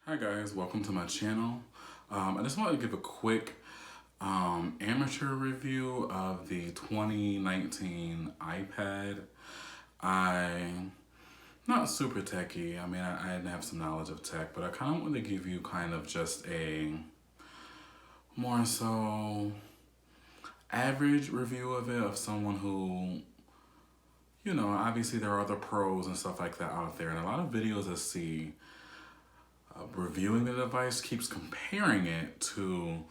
Hi guys, welcome to my channel. I just wanted to give a quick amateur review of the 2019 iPad. I'm not super techy. I mean, I didn't have some knowledge of tech, but I kind of want to give you kind of just a more so average review of it, of someone who, obviously there are other pros and stuff like that out there, and a lot of videos I see reviewing the device keeps comparing it to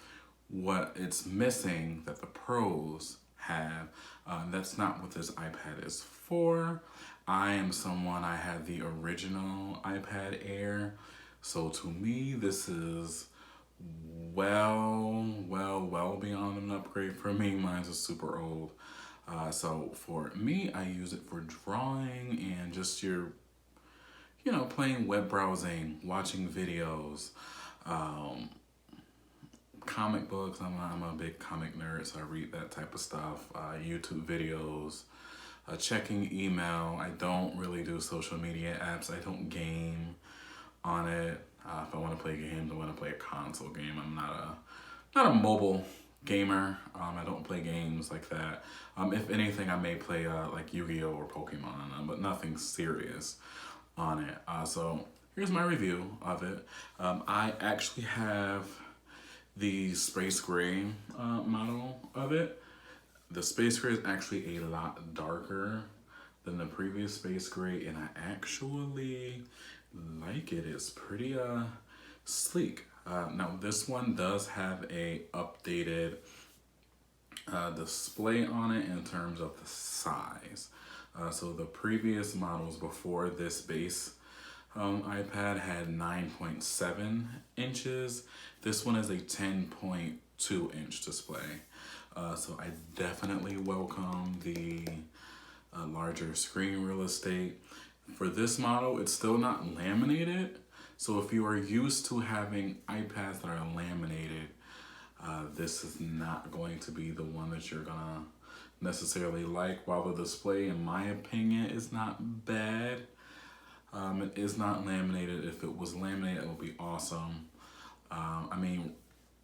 what it's missing that the pros have. That's not what this iPad is for. I had the original iPad Air. So to me, this is well beyond an upgrade for me. Mine's is super old. So for me, I use it for drawing and just your playing web browsing, watching videos, comic books. I'm a big comic nerd, so I read that type of stuff. YouTube videos, checking email. I don't really do social media apps. I don't game on it. If I want to play games, I want to play a console game. I'm not a mobile gamer. I don't play games like that. If anything, I may play like Yu-Gi-Oh or Pokemon, but nothing serious on it. So here's my review of it. I actually have the space gray model of it. The space gray is actually a lot darker than the previous space gray, and I actually like it. It's pretty sleek. Now this one does have a updated display on it in terms of the size. So the previous models before this base iPad had 9.7 inches. This one is a 10.2 inch display. So I definitely welcome the larger screen real estate. For this model, it's still not laminated. So if you are used to having iPads that are laminated, this is not going to be the one that you're gonna necessarily like. While the display, in my opinion, is not bad, it is not laminated. If it was laminated, it would be awesome. I mean,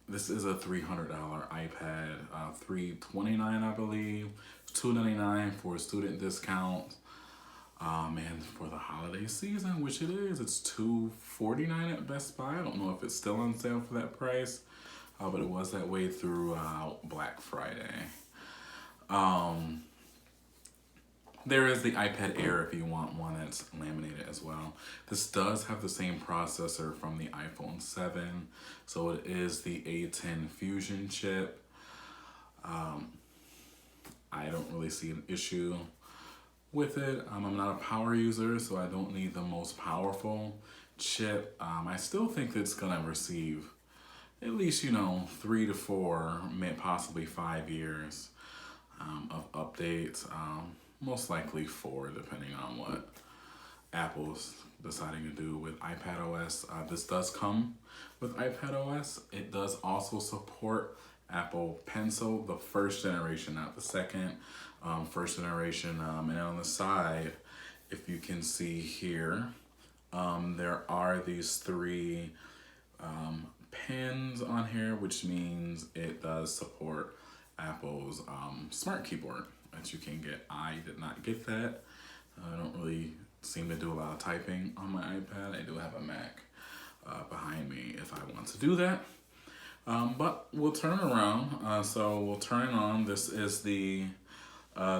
this is a $300 iPad, $329 I believe, $299 for a student discount. And for the holiday season, which it is, it's $249 at Best Buy. I don't know if it's still on sale for that price, but it was that way throughout Black Friday. There is the iPad Air if you want one that's laminated as well. This does have the same processor from the iPhone 7, so it is the A10 Fusion chip. I don't really see an issue with it. I'm not a power user, so I don't need the most powerful chip. I still think it's gonna receive at least 3 to 4, possibly 5 years of updates. Most likely 4, depending on what Apple's deciding to do with iPad OS. This does come with iPad OS. It does also support Apple Pencil, the first generation, not the second. First generation. And on the side, if you can see here, there are these 3 pens on here, which means it does support Apple's smart keyboard that you can get. I did not get that. I don't really seem to do a lot of typing on my iPad. I do have a Mac behind me if I want to do that. But we'll turn around. So we'll turn it on. This is the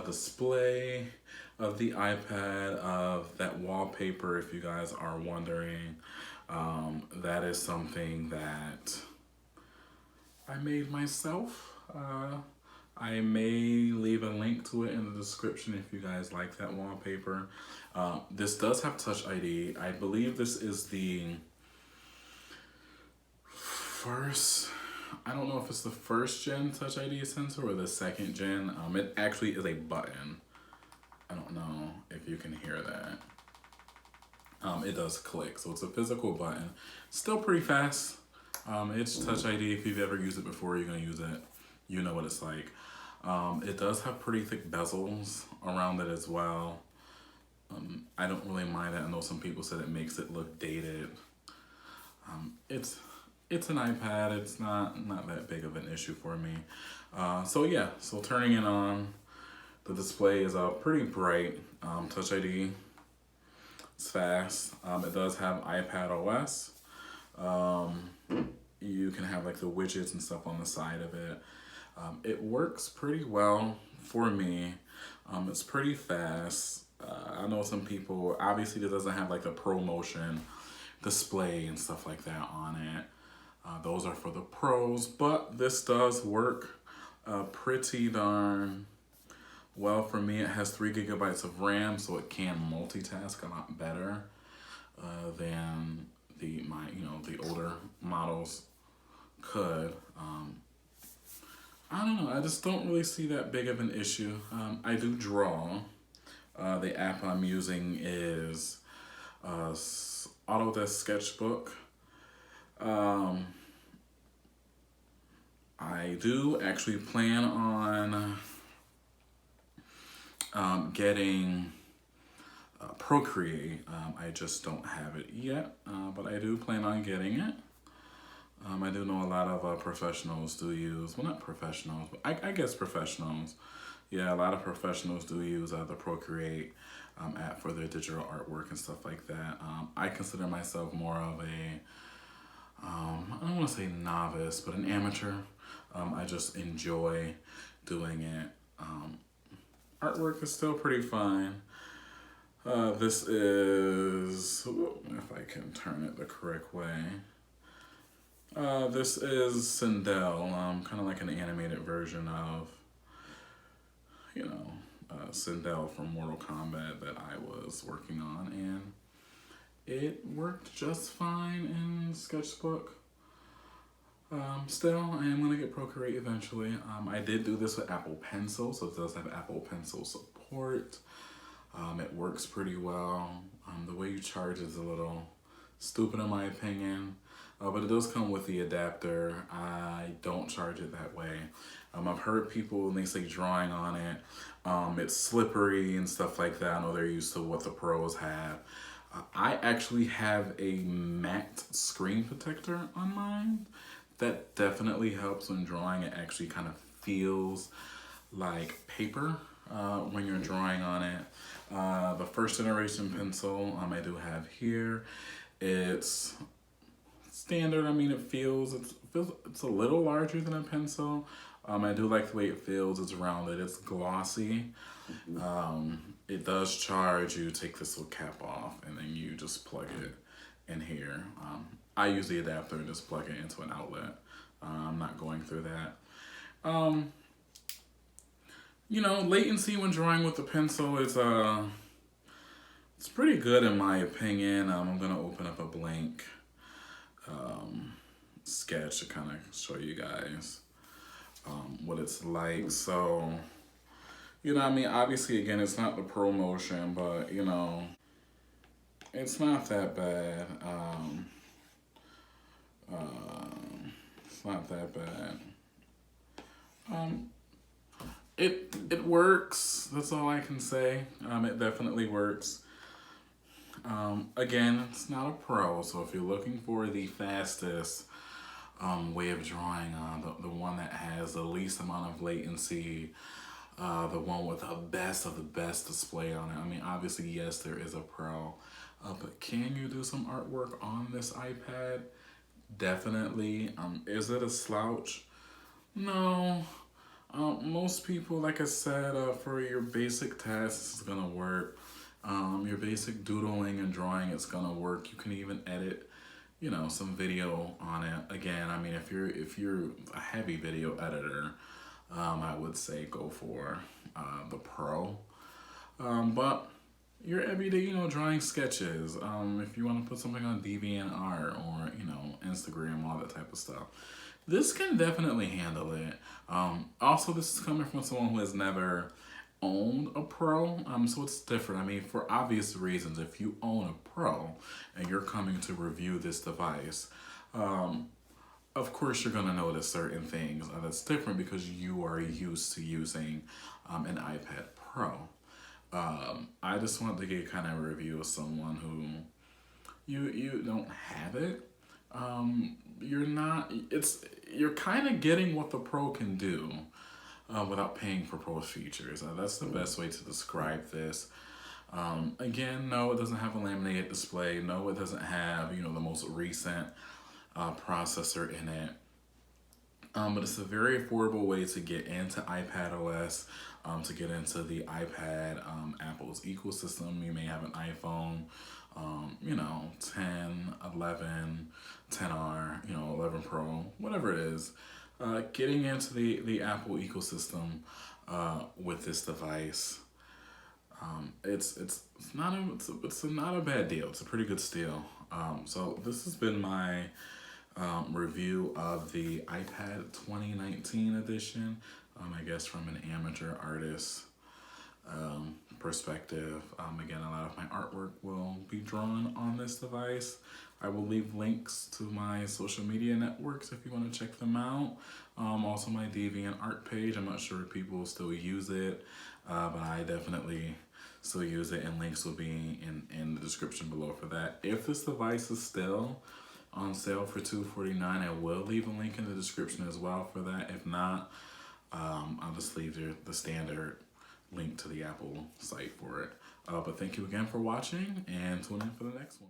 display of the iPad, of that wallpaper, if you guys are wondering. That is something that I made myself. I may leave a link to it in the description if you guys like that wallpaper. This does have Touch ID. I believe this is the first, I don't know if it's the first gen Touch ID sensor or the second gen. It actually is a button. I don't know if you can hear that. It does click, so it's a physical button. Still pretty fast. It's Touch ID. If you've ever used it before, you're gonna use it. You know what it's like. It does have pretty thick bezels around it as well. I don't really mind that. I know some people said it makes it look dated. it's an iPad. It's not that big of an issue for me. So yeah, so turning it on, the display is pretty bright. Touch ID, it's fast. It does have iPad OS. Um, you can have like the widgets and stuff on the side of it. It works pretty well for me. It's pretty fast. I know some people, obviously it doesn't have like the ProMotion display and stuff like that on it. Those are for the pros, but this does work pretty darn well for me. It has 3 GB of RAM, so it can multitask a lot better than the older models could. I don't know. I just don't really see that big of an issue. I do draw. The app I'm using is Autodesk Sketchbook. I do actually plan on getting Procreate. I just don't have it yet, but I do plan on getting it. I do know a lot of professionals do use, well, not professionals, but I guess professionals. Yeah, a lot of professionals do use the Procreate app for their digital artwork and stuff like that. I consider myself more of I don't want to say novice, but an amateur. I just enjoy doing it. Artwork is still pretty fine. This is, if I can turn it the correct way. This is Sindel, kind of like an animated version of, Sindel from Mortal Kombat that I was working on, and it worked just fine in Sketchbook. Still, I am going to get Procreate eventually. I did do this with Apple Pencil, so it does have Apple Pencil support. It works pretty well. The way you charge is a little stupid in my opinion, but it does come with the adapter. I don't charge it that way. I've heard people, when they say drawing on it, it's slippery and stuff like that. I know they're used to what the pros have. I actually have a matte screen protector on mine. That definitely helps when drawing. It actually kind of feels like paper when you're drawing on it. The first generation pencil I do have here. It's standard. I mean, it's a little larger than a pencil. I do like the way it feels. It's rounded. It's glossy. It does charge. You take this little cap off and then you just plug it in here. I use the adapter and just plug it into an outlet. I'm not going through that. Latency when drawing with the pencil is it's pretty good in my opinion. I'm gonna open up a blank sketch to kind of show you guys what it's like. So, obviously again, it's not the ProMotion, but it's not that bad. It's not that bad. It works. That's all I can say. It definitely works. Again, it's not a pro, so if you're looking for the fastest way of drawing, the one that has the least amount of latency, the one with the best of the best display on it. I mean, obviously, yes, there is a pro, but can you do some artwork on this iPad? Definitely. Is it a slouch? No. Most people, like I said, for your basic tasks, it's gonna work. Your basic doodling and drawing, it's gonna work. You can even edit, some video on it. Again, I mean, if you're a heavy video editor, I would say go for the Pro. But your everyday, drawing sketches. If you want to put something on DeviantArt or Instagram, all that type of stuff, this can definitely handle it. Also, this is coming from someone who has never owned a Pro, so it's different. I mean, for obvious reasons, if you own a Pro and you're coming to review this device, of course you're gonna notice certain things that's different because you are used to using an iPad Pro. I just wanted to get kind of a review of someone who you don't have it. you're kind of getting what the Pro can do without paying for Pro's features. That's the best way to describe this. Again, no, it doesn't have a laminated display. No, it doesn't have, the most recent processor in it. But it's a very affordable way to get into iPad OS, to get into the iPad, Apple's ecosystem. You may have an iPhone, 10, 11, 10R, 11 Pro, whatever it is. Getting into the Apple ecosystem with this device, it's not a bad deal. It's a pretty good steal. So this has been my review of the iPad 2019 edition. I guess from an amateur artist perspective. Again, a lot of my artwork will be drawn on this device. I will leave links to my social media networks if you want to check them out. Also my DeviantArt page. I'm not sure if people still use it, but I definitely still use it, and links will be in the description below for that. If this device is still on sale for $249, I will leave a link in the description as well for that. If not, I'll just leave the standard link to the Apple site for it. But thank you again for watching, and tune in for the next one.